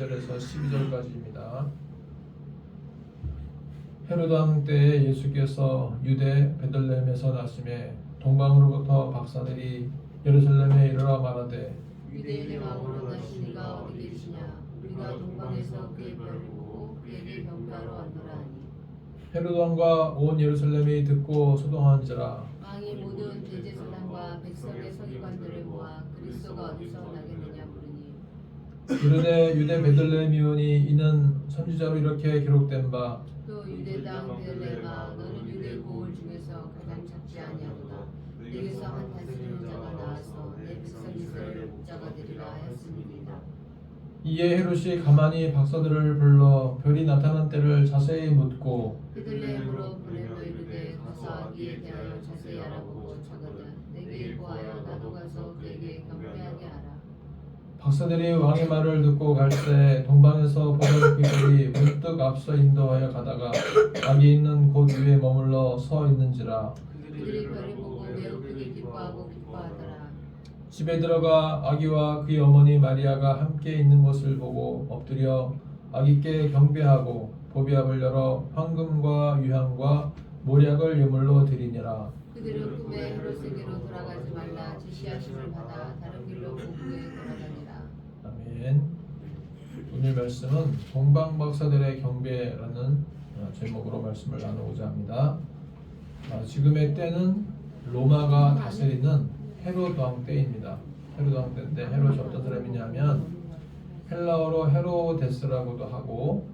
1절에서 12절까지입니다. 헤로드 왕 때에 예수께서 유대 베들레헴에서 나심에 동방으로부터 박사들이 예루살렘에 이르러 말하되 유대인의 왕으로 나신 이가 어디 계시냐? 우리가 동방에서 그의 별을 보고 그에게 경배하러 왔노라 하니 헤로드 왕과 온 예루살렘이 듣고 소동하는지라. 왕이 모든 대제사장과 백성의 서기관들을 모아 그리스도가 어디서 나겠느냐 물으니 이르되 유대 베들레헴이오니 이는 선지자로 이렇게 기록된 바 또 유대 땅 베들레헴아 너는 유대 고을 중에서 가장 작지 아니하도다. 내게서 한 다스리는 자가 나와서 내 백성 이스라엘을 목자가 되리라 하였음이니이다. 이에 헤롯이 가만히 박사들을 불러 별이 나타난 때를 자세히 묻고 베들레헴으로 보내러 이르되 가서 아기에 대하여 자세히 알아보고 자거든 내게 보하여 나도 가서 그에게 경배하게 하라. 박사들이 왕의 말을 듣고 갈 때 동방에서 보던 귀걸이 문득 앞서 인도하여 가다가 아기 있는 곳 위에 머물러 서 있는지라. 그들이 별을 보고 매우 크게 기뻐하고 기뻐하더라. 집에 들어가 아기와 그의 어머니 마리아가 함께 있는 것을 보고 엎드려 아기께 경배하고 보비압을 열어 황금과 유향과 모략을 예물로 드리니라. 그들은 꿈에 헤롯에게로 돌아가지 말라 지시하심을 받아 다른 길로 고국에 돌아다니라. 아멘. 오늘 말씀은 동방박사들의 경배라는 제목으로 말씀을 나누고자 합니다. 지금의 때는 로마가 다스리는 헤롯 왕 때입니다. 헤롯 왕 때인데 헤롯이 어떤 사람이냐면 헬라어로 헤로데스라고도 하고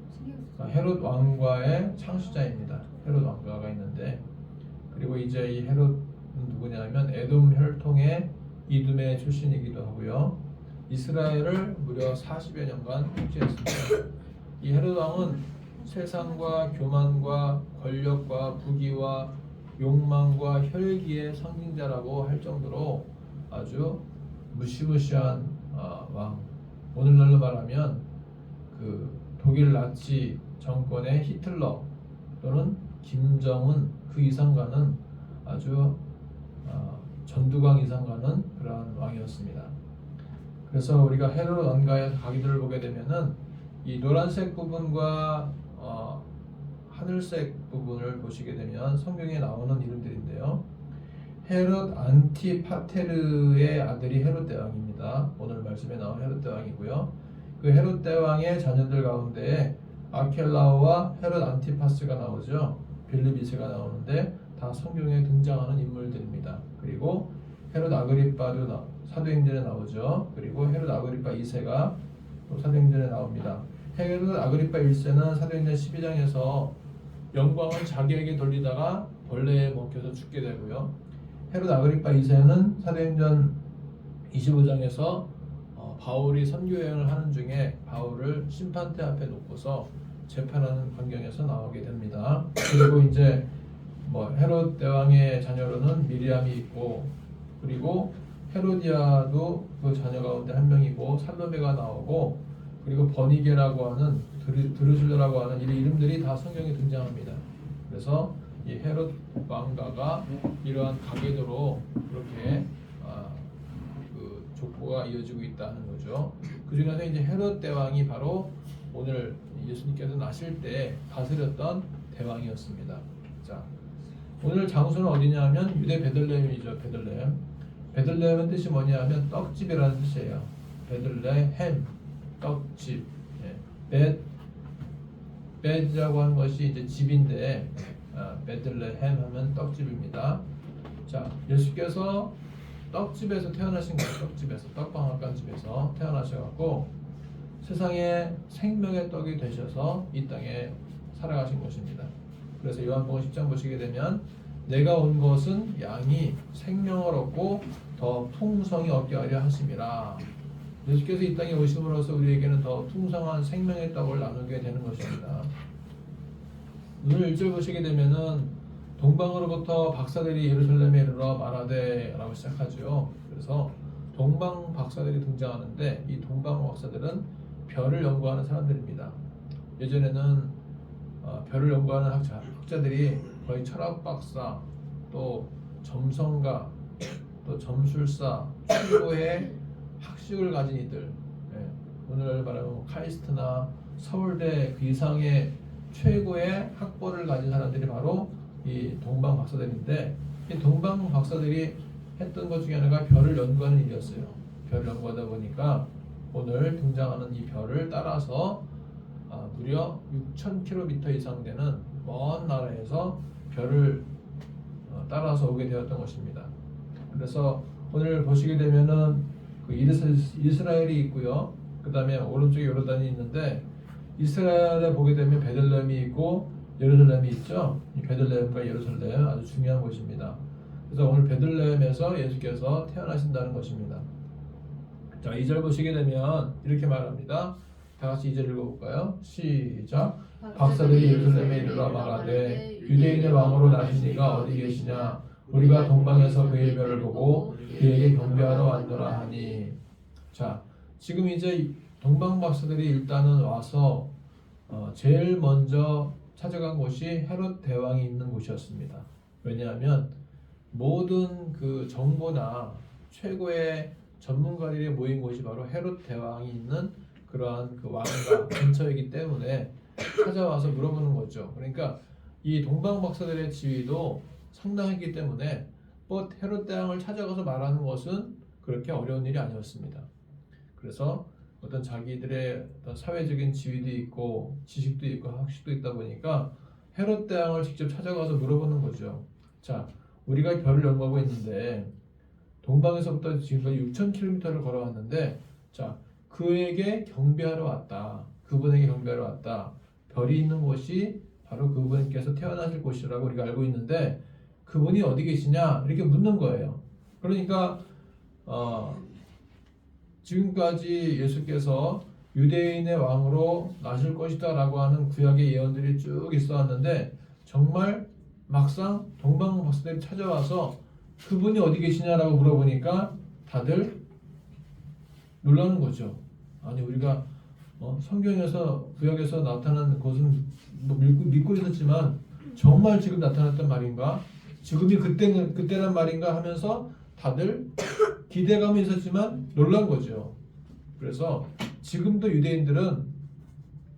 헤롯 왕과의 창시자입니다. 헤롯 왕가가 있는데 그리고 이제 이 헤롯은 누구냐면 에돔 혈통의 이두메 출신이기도 하고요. 이스라엘을 무려 40여 년간 통치했습니다. 이 헤롯 왕은 세상과 교만과 권력과 부귀와 욕망과 혈기의 상징자라고 할 정도로 아주 무시무시한 왕. 오늘날로 말하면 그 독일 나치 정권의 히틀러 또는 김정은 그 이상 가는 아주 전두광 이상 가는 그러한 왕이었습니다. 그래서 우리가 헤롯 왕가의 가기들을 보게 되면은 이 노란색 부분과 하늘색 부분을 보시게 되면 성경에 나오는 이름들인데요. 헤롯 안티파테르의 아들이 헤롯 대왕입니다. 오늘 말씀에 나온 헤롯 대왕이고요. 그 헤롯 대왕의 자녀들 가운데 아켈라오와 헤롯 안티파스가 나오죠. 빌립 2세가 나오는데 다 성경에 등장하는 인물들입니다. 그리고 헤롯 아그리빠도 사도행전에 나오죠. 그리고 헤롯 아그리빠 2세가 또 사도행전에 나옵니다. 헤롯 아그리빠 1세는 사도행전 12장에서 영광을 자기에게 돌리다가 벌레에 먹혀서 죽게 되고요. 헤롯 아그리빠 2세는 사도행전 25장에서 바울이 선교여행을 하는 중에 바울을 심판대 앞에 놓고서 재판하는 광경에서 나오게 됩니다. 그리고 이제 헤롯 대왕의 자녀로는 미리암이 있고 그리고 헤로디아도 그 자녀 가운데 한 명이고 살로메가 나오고 그리고 버니게라고 하는 드루실라라고 하는 이 이름들이 다 성경에 등장합니다. 그래서 이 헤롯 왕가가 이러한 가계도로 그렇게 그 족보가 이어지고 있다는 거죠. 그 중에서 이제 헤롯 대왕이 바로 오늘 예수님께서 나실 때 다스렸던 대왕이었습니다. 자, 오늘 장소는 어디냐면 유대 베들레헴이죠. 베들레헴은 뜻이 뭐냐면 떡집이라는 뜻이에요. 베들레헴 떡집. 베드라고 하는 것이 이제 집인데 베들레헴 하면 떡집입니다. 자, 예수께서 떡집에서 태어나신 거예요. 떡집에서 떡방앗간 집에서 태어나셔갖고 세상에 생명의 떡이 되셔서 이 땅에 살아가신 것입니다. 그래서 요한복음 10장 보시게 되면 내가 온 것은 양이 생명을 얻고 더 풍성히 얻게 하려 하심이라. 예수께서 이 땅에 오심으로써 우리에게는 더 풍성한 생명의 떡을 나누게 되는 것입니다. 오늘 1절 보시게 되면은 동방으로부터 박사들이 예루살렘에 이르러 말하되 라고 시작하죠. 그래서 동방 박사들이 등장하는데 이 동방 박사들은 별을 연구하는 사람들입니다. 예전에는 별을 연구하는 학자들이 거의 철학 박사, 또 점성가, 또 점술사, 최고의 학식을 가진 이들, 오늘 말하면 뭐 카이스트나 서울대 그 이상의 최고의 학벌을 가진 사람들이 바로 이 동방 박사들인데, 이 동방 박사들이 했던 것 중에 하나가 별을 연구하는 일이었어요. 별을 연구하다 보니까 오늘 등장하는 이 별을 따라서 무려 6,000km 이상 되는 먼 나라에서 별을 따라서 오게 되었던 것입니다. 그래서 오늘 보시게 되면은 그 이스라엘이 있고요. 그 다음에 오른쪽에 요르단이 있는데, 이스라엘에 보게 되면 베들레헴이 있고 예루살렘이 있죠. 이 베들레헴과 예루살렘 아주 중요한 곳입니다. 그래서 오늘 베들레헴에서 예수께서 태어나신다는 것입니다. 자, 2절 보시게 되면 이렇게 말합니다. 다 같이 2절 읽어볼까요? 시작. 박사들이 예루살렘에 이르러 말하되 유대인의 왕으로 나신 이가 어디 계시냐? 우리가 동방에서 그의 별을 보고 그에게 경배하러 왔노라 하니. 자, 지금 이제 동방 박사들이 일단은 와서 제일 먼저 찾아간 곳이 헤롯 대왕이 있는 곳이었습니다. 왜냐하면 모든 그 정보나 최고의 전문가들이 모인 곳이 바로 헤롯 대왕이 있는 그러한 그 왕가 근처이기 때문에 찾아와서 물어보는 거죠. 그러니까 이 동방 박사들의 지위도 상당했기 때문에 뭐 헤롯 대왕을 찾아가서 말하는 것은 그렇게 어려운 일이 아니었습니다. 그래서 어떤 자기들의 어떤 사회적인 지위도 있고 지식도 있고 학식도 있다 보니까 헤롯 대왕을 직접 찾아가서 물어보는 거죠. 자, 우리가 별을 연구하고 있는데 동방에서부터 지금까지 6,000km를 걸어왔는데, 자, 그에게 경배하러 왔다. 그분에게 경배하러 왔다. 별이 있는 곳이 바로 그분께서 태어나실 곳이라고 우리가 알고 있는데 그분이 어디 계시냐? 이렇게 묻는 거예요. 그러니까 지금까지 예수께서 유대인의 왕으로 나실 것이다 라고 하는 구약의 예언들이 쭉 있어왔는데, 정말 막상 동방 박사들이 찾아와서 그분이 어디 계시냐라고 물어보니까 다들 놀라는 거죠. 아니, 우리가 성경에서 구약에서 나타난 것은 뭐 믿고 있었지만 정말 지금 나타났단 말인가? 지금이 그때란 말인가 하면서 다들 기대감이 있었지만 놀란 거죠. 그래서 지금도 유대인들은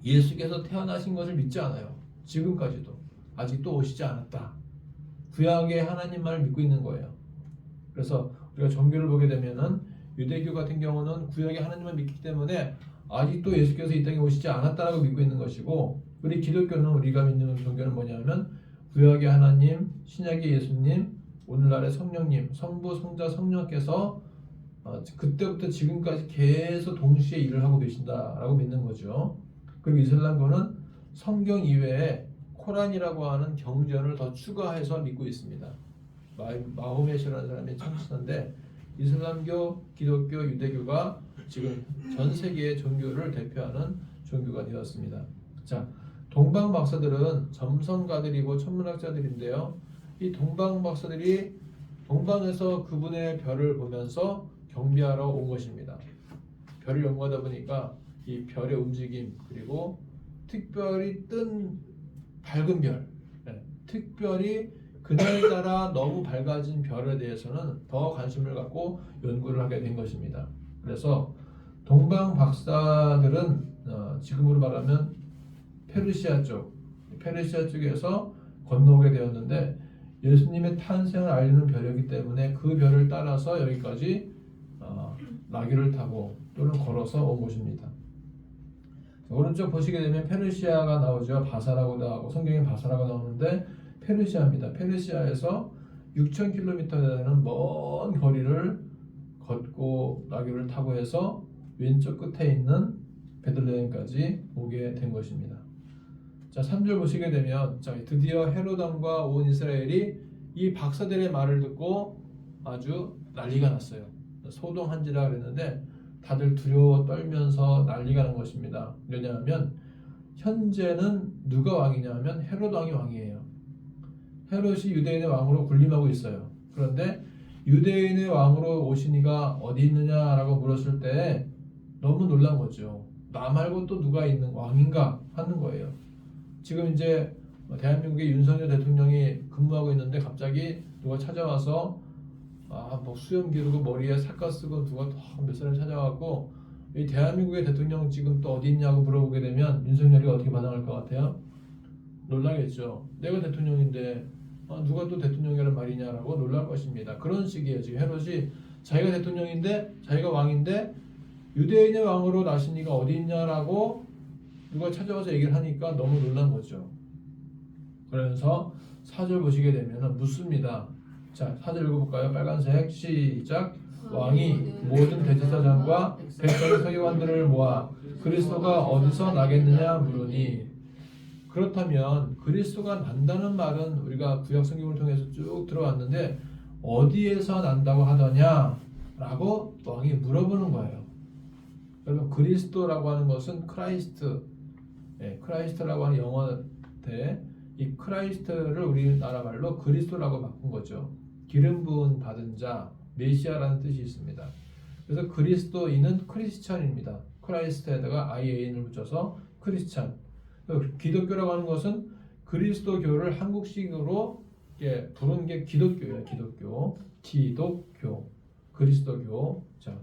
예수께서 태어나신 것을 믿지 않아요. 지금까지도 아직도 오시지 않았다. 구약의 하나님만을 믿고 있는 거예요. 그래서 우리가 종교를 보게 되면은 유대교 같은 경우는 구약의 하나님만 믿기 때문에 아직도 예수께서 이 땅에 오시지 않았다라고 믿고 있는 것이고, 우리 기독교는 우리가 믿는 종교는 뭐냐면 구약의 하나님, 신약의 예수님, 오늘날의 성령님, 성부, 성자, 성령께서 그때부터 지금까지 계속 동시에 일을 하고 계신다라고 믿는 거죠. 그리고 이슬람교는 성경 이외에 코란이라고 하는 경전을 더 추가해서 믿고 있습니다. 마호메시라는 사람이 창시자인데, 이슬람교, 기독교, 유대교가 지금 전 세계의 종교를 대표하는 종교가 되었습니다. 자, 동방 박사들은 점성가들이고 천문학자들인데요. 이 동방 박사들이 동방에서 그분의 별을 보면서 경배하러 온 것입니다. 별을 연구하다 보니까 이 별의 움직임, 그리고 특별히 뜬 밝은 별, 특별히 그날따라 너무 밝아진 별에 대해서는 더 관심을 갖고 연구를 하게 된 것입니다. 그래서 동방 박사들은 지금으로 말하면 페르시아 쪽에서 건너오게 되었는데, 예수님의 탄생을 알리는 별이기 때문에 그 별을 따라서 여기까지 나귀를 타고 또는 걸어서 온 곳입니다. 오른쪽 보시게 되면 페르시아가 나오죠. 바사라고 나오고, 성경에 바사라고 나오는데 페르시아입니다. 페르시아에서 6,000km 되는 먼 거리를 걷고 나귀를 타고 해서 왼쪽 끝에 있는 베들레헴까지 오게 된 것입니다. 자, 3절 보시게 되면, 자, 드디어 헤롯 왕과 온 이스라엘이 이 박사들의 말을 듣고 아주 난리가 났어요. 소동한지라 그랬는데 다들 두려워 떨면서 난리가 난 것입니다. 왜냐하면 현재는 누가 왕이냐 하면 헤롯 왕이 왕이에요. 헤롯이 유대인의 왕으로 군림하고 있어요. 그런데 유대인의 왕으로 오신 이가 어디 있느냐라고 물었을 때 너무 놀란 거죠. 나 말고 또 누가 있는 왕인가 하는 거예요. 지금 이제 대한민국의 윤석열 대통령이 근무하고 있는데 갑자기 누가 찾아와서 뭐 수염 기르고 머리에 삭가 쓰고 누가 몇 사람이 찾아와갖고 이 대한민국의 대통령 지금 또 어디 있냐고 물어보게 되면 윤석열이 어떻게 반응할 것 같아요? 놀라겠죠. 내가 대통령인데 누가 또 대통령이라는 말이냐라고 놀랄 것입니다. 그런 식이에요. 지금 헤롯이 자기가 대통령인데 자기가 왕인데 유대인의 왕으로 나신 이가 어디 있냐라고 누가 찾아와서 얘기를 하니까 너무 놀란 거죠. 그러면서 4절 보시게 되면 묻습니다. 자, 4절 읽어볼까요? 빨간색 시작. 왕이 모든 대제사장과 백성의 서기관들을 모아 그리스도가 어디서 나겠느냐 물으니, 그렇다면 그리스도가 난다는 말은 우리가 구약 성경을 통해서 쭉 들어왔는데 어디에서 난다고 하더냐라고 왕이 물어보는 거예요. 여러분, 그리스도라고 하는 것은 크라이스트, 크라이스트라고 하는 영어인데 이 크라이스트를 우리나라 말로 그리스도라고 바꾼 거죠. 기름 부은 받은 자, 메시아라는 뜻이 있습니다. 그래서 그리스도인은 크리스천입니다. 크라이스트에다가 IAN을 붙여서 크리스천. 기독교라고 하는 것은 그리스도교를 한국식으로 부른 게 기독교예요. 기독교, 그리스도교. 자,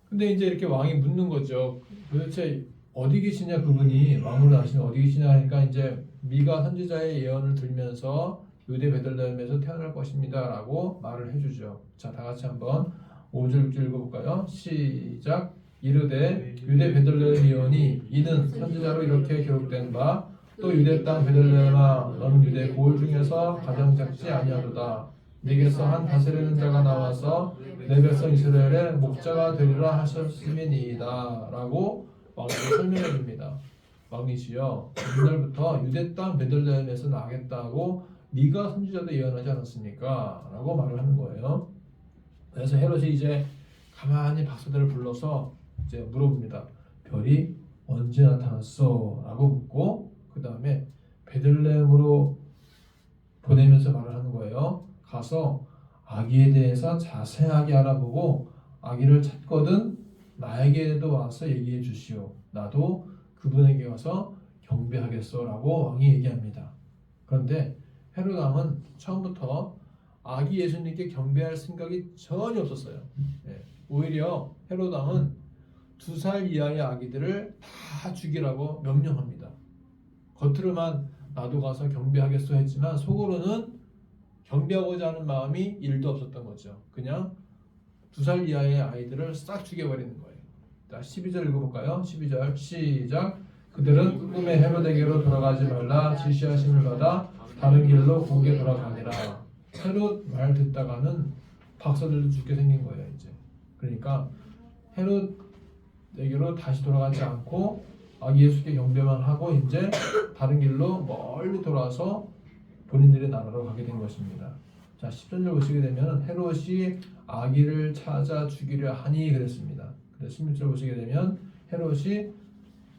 근데 이제 이렇게 왕이 묻는 거죠. 도대체 어디 계시냐, 그분이 왕으로 나시는 어디 계시냐 하니까 이제 미가 선지자의 예언을 들면서 유대 베들레헴에서 태어날 것입니다라고 말을 해주죠. 자, 다 같이 한번 5절 6절 읽어볼까요? 시작. 이르되 유대 베들레헴 예언이 이는 선지자로 이렇게 기록된 바 또 유대 땅 베들레헴아 너는 유대 고을 중에서 가장 작지 아니하도다. 네게서 한 다스리는 자가 나와서 내 백성 이스라엘의 목자가 되리라 하셨음이니이다 라고 왕이 설명해 줍니다. 왕이시여, 옛날부터 유대 땅 베들레헴에서 나겠다고 미가 선지자도 예언하지 않았습니까? 라고 말을 하는 거예요. 그래서 헤롯이 이제 가만히 박사들을 불러서 이제 물어봅니다. 별이 언제 나타났어? 라고 묻고 그 다음에 베들레헴으로 보내면서 말을 하는 거예요. 가서 아기에 대해서 자세하게 알아보고 아기를 찾거든 나에게도 와서 얘기해 주시오. 나도 그분에게 가서 경배하겠소 라고 왕이 얘기합니다. 그런데 헤롯 왕은 처음부터 아기 예수님께 경배할 생각이 전혀 없었어요. 오히려 헤롯 왕은 2살 이하의 아기들을 다 죽이라고 명령합니다. 겉으로만 나도 가서 경배하겠소 했지만 속으로는 경배하고자 하는 마음이 1도 없었던 거죠. 그냥 2살 이하의 아이들을 싹 죽여버리는 거예요. 자, 12절 읽어볼까요? 12절 시작. 그들은 꿈에 헤롯에게로 돌아가지 말라 지시하심을 받아 다른 길로 고개 돌아가니라. 헤롯 말 듣다가는 박사들도 죽게 생긴 거예요. 이제 그러니까 헤롯에게로 다시 돌아가지 않고 아기 예수께 경배만 하고 이제 다른 길로 멀리 돌아서 본인들의 나라로 가게 된 것입니다. 자, 10절 보시게 되면 헤롯이 아기를 찾아 죽이려 하니 그랬습니다. 그래서 16절 보시게 되면 헤롯이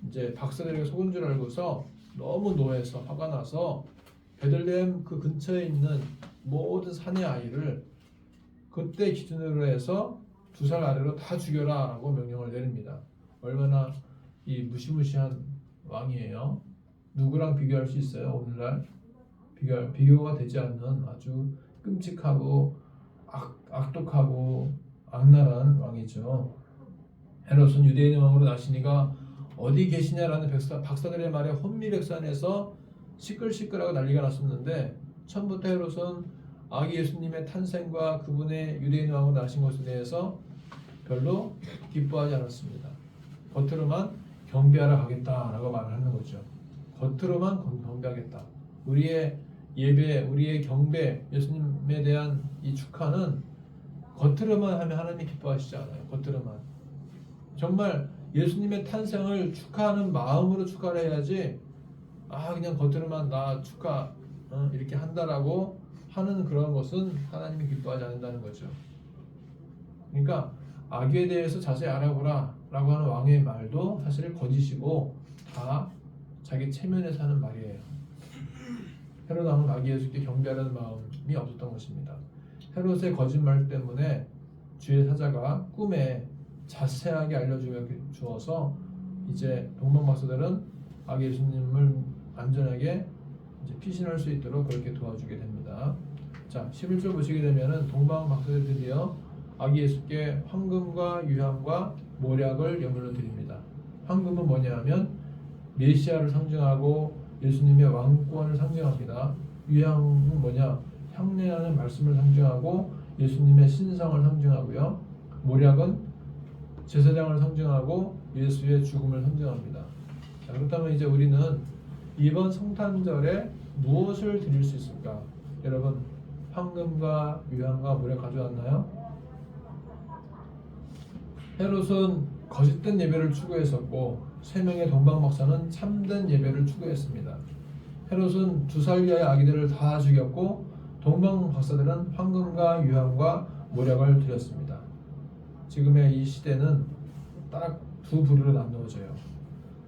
이제 박사들에게 속은 줄 알고서 너무 노해서 화가 나서 베들레헴 그 근처에 있는 모든 사내 아이를 그때 기준으로 해서 2살 아래로 다 죽여라 라고 명령을 내립니다. 얼마나 이 무시무시한 왕이에요. 누구랑 비교할 수 있어요? 오늘날 비교가 되지 않는 아주 끔찍하고 악독하고 악랄한 왕이죠. 헤롯은 유대인의 왕으로 나시니가 어디 계시냐라는 박사들의 말에 혼미백산해서 시끌시끌하고 난리가 났었는데 처음부터 헤롯은 아기 예수님의 탄생과 그분의 유대인 왕으로 나신 것에 대해서 별로 기뻐하지 않았습니다. 겉으로만 경배하러 가겠다라고 말을 하는 거죠. 겉으로만 경배하겠다. 우리의 예배, 우리의 경배, 예수님에 대한 이 축하는 겉으로만 하면 하나님이 기뻐하시지 않아요. 겉으로만. 정말 예수님의 탄생을 축하하는 마음으로 축하를 해야지 그냥 겉으로만 나 축하 이렇게 한다라고 하는 그런 것은 하나님이 기뻐하지 않는다는 거죠. 그러니까 아기에 대해서 자세히 알아보라 라고 하는 왕의 말도 사실 거짓이고 다 자기 체면에서 하는 말이에요. 헤롯 왕은 아기 예수께 경배하려는 마음이 없었던 것입니다. 헤롯의 거짓말 때문에 주의 사자가 꿈에 자세하게 알려주어서 이제 동방박사들은 아기 예수님을 안전하게 이제 피신할 수 있도록 그렇게 도와주게 됩니다. 자, 11절 보시게 되면은 동방박사들 드디어 아기 예수께 황금과 유향과 모략을 예물로 드립니다. 황금은 뭐냐 하면 메시아를 상징하고 예수님의 왕권을 상징합니다. 유향은 뭐냐? 향내하는 말씀을 상징하고 예수님의 신성을 상징하고요. 모략은 제사장을 상징하고 예수의 죽음을 상징합니다. 자, 그렇다면 이제 우리는 이번 성탄절에 무엇을 드릴 수 있을까? 여러분, 황금과 유향과 모략 가져왔나요? 헤롯은 거짓된 예배를 추구했었고 3명의 동방 박사는 참된 예배를 추구했습니다. 헤롯은 2살 이하의 아기들을 다 죽였고 동방 박사들은 황금과 유향과 모략을 드렸습니다. 지금의 이 시대는 딱 두 부류로 나누어져요.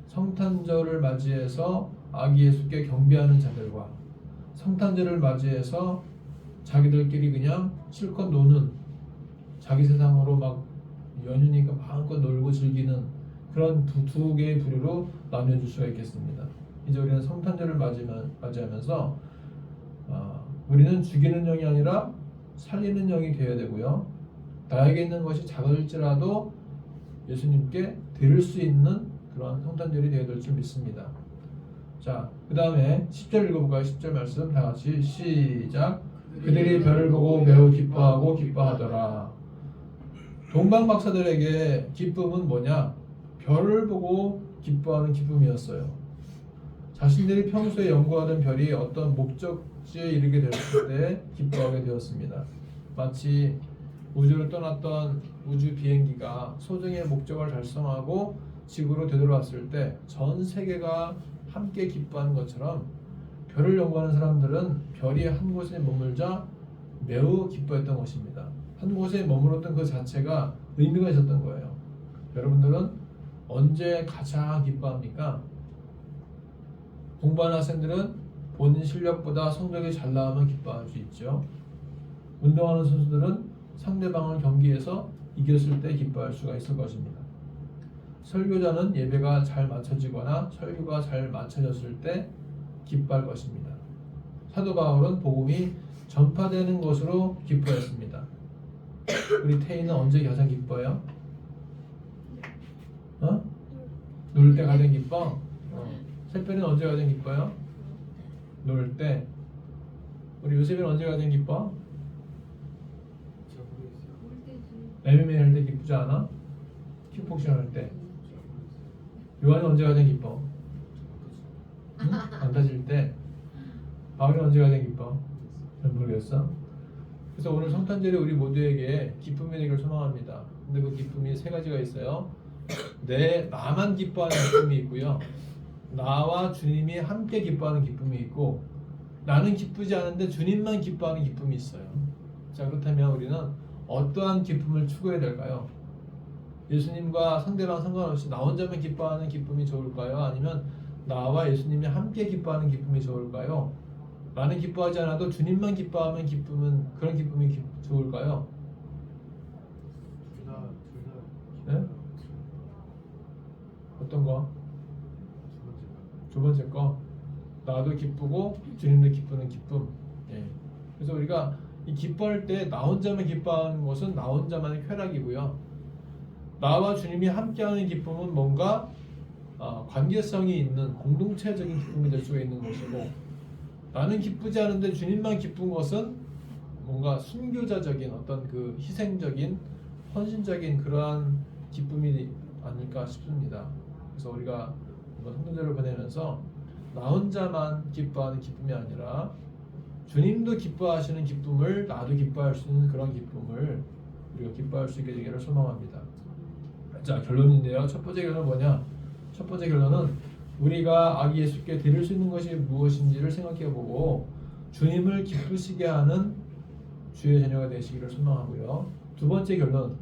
성탄절을 맞이해서 아기 예수께 경배하는 자들과 성탄절을 맞이해서 자기들끼리 그냥 실컷 노는 자기 세상으로 막 연휴니까 마음껏 놀고 즐기는 그런 두 개의 부류로 나뉘어질 수가 있겠습니다. 이제 우리는 성탄절을 맞이하면서 우리는 죽이는 영이 아니라 살리는 영이 되어야 되고요. 나에게 있는 것이 작을지라도 예수님께 드릴 수 있는 그런 성탄절이 되어야 될 줄 믿습니다. 자, 그 다음에 10절 읽어볼까요? 10절 말씀 다 같이 시작. 그들이 별을 보고 매우 기뻐하고 기뻐하더라. 동방 박사들에게 기쁨은 뭐냐? 별을 보고 기뻐하는 기쁨이었어요. 자신들이 평소에 연구하던 별이 어떤 목적지에 이르게 되었을 때 기뻐하게 되었습니다. 마치 우주를 떠났던 우주 비행기가 소정의 목적을 달성하고 지구로 되돌아왔을 때 전 세계가 함께 기뻐하는 것처럼 별을 연구하는 사람들은 별이 한 곳에 머물자 매우 기뻐했던 것입니다. 한 곳에 머물렀던 그 자체가 의미가 있었던 거예요. 여러분들은 언제 가장 기뻐합니까? 공부하는 학생들은 본인 실력보다 성적이 잘 나오면 기뻐할 수 있죠. 운동하는 선수들은 상대방을 경기에서 이겼을 때 기뻐할 수가 있을 것입니다. 설교자는 예배가 잘 맞춰지거나 설교가 잘 맞춰졌을 때 기뻐할 것입니다. 사도 바울은 복음이 전파되는 것으로 기뻐했습니다. 우리 태희는 언제 가장 기뻐요? 놀 때 가장 기뻐? 새별이는 언제 가장 기뻐요? 놀 때. 우리 요셉이는 언제 가장 기뻐? MMA 할 때 기쁘지 않아? 킥복싱 할 때. 요한이 언제 가장 기뻐? 응? 안 다질 때. 바울이 언제 가장 기뻐? 잘 모르겠어. 그래서 오늘 성탄절이 우리 모두에게 기쁨이 되기를 소망합니다. 근데 그 기쁨이 세 가지가 있어요. 나만 기뻐하는 기쁨이 있고요. 나와 주님이 함께 기뻐하는 기쁨이 있고, 나는 기쁘지 않은데 주님만 기뻐하는 기쁨이 있어요. 자, 그렇다면 우리는 어떠한 기쁨을 추구해야 될까요? 예수님과 상대방 상관없이 나 혼자만 기뻐하는 기쁨이 좋을까요? 아니면 나와 예수님이 함께 기뻐하는 기쁨이 좋을까요? 나는 기뻐하지 않아도 주님만 기뻐하면 그런 기쁨이 좋을까요? 네? 어떤 거? 두 번째 거. 나도 기쁘고 주님도 기쁘는 기쁨. 예. 그래서 우리가 이 기뻐할 때 나 혼자만 기뻐하는 것은 나 혼자만의 쾌락이고요. 나와 주님이 함께하는 기쁨은 뭔가 관계성이 있는 공동체적인 기쁨이 될 수가 있는 것이고, 나는 기쁘지 않은데 주님만 기쁜 것은 뭔가 순교자적인 어떤 그 희생적인 헌신적인 그러한 기쁨이 아닐까 싶습니다. 그래서 우리가 성탄절을 보내면서 나 혼자만 기뻐하는 기쁨이 아니라 주님도 기뻐하시는 기쁨을 나도 기뻐할 수 있는 그런 기쁨을 우리가 기뻐할 수 있게 되기를 소망합니다. 자, 결론인데요. 첫 번째 결론은 뭐냐? 첫 번째 결론은 우리가 아기 예수께 드릴 수 있는 것이 무엇인지를 생각해보고 주님을 기쁘시게 하는 주의 자녀가 되시기를 소망하고요. 두 번째 결론,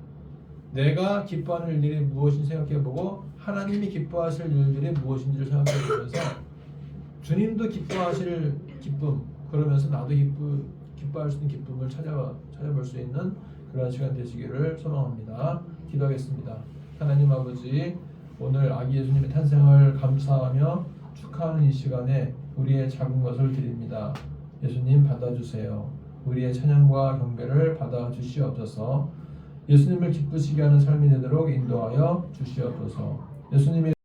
내가 기뻐하는 일들이 무엇인지 생각해보고 하나님이 기뻐하실 일들이 무엇인지를 생각해보면서 주님도 기뻐하실 기쁨, 그러면서 나도 기뻐할 수 있는 기쁨을 찾아볼 수 있는 그런 시간 되시기를 소망합니다. 기도하겠습니다. 하나님 아버지, 오늘 아기 예수님의 탄생을 감사하며 축하하는 이 시간에 우리의 작은 것을 드립니다. 예수님 받아주세요. 우리의 찬양과 경배를 받아주시옵소서. 예수님을 기쁘시게 하는 삶이 되도록 인도하여 주시옵소서. 예수님의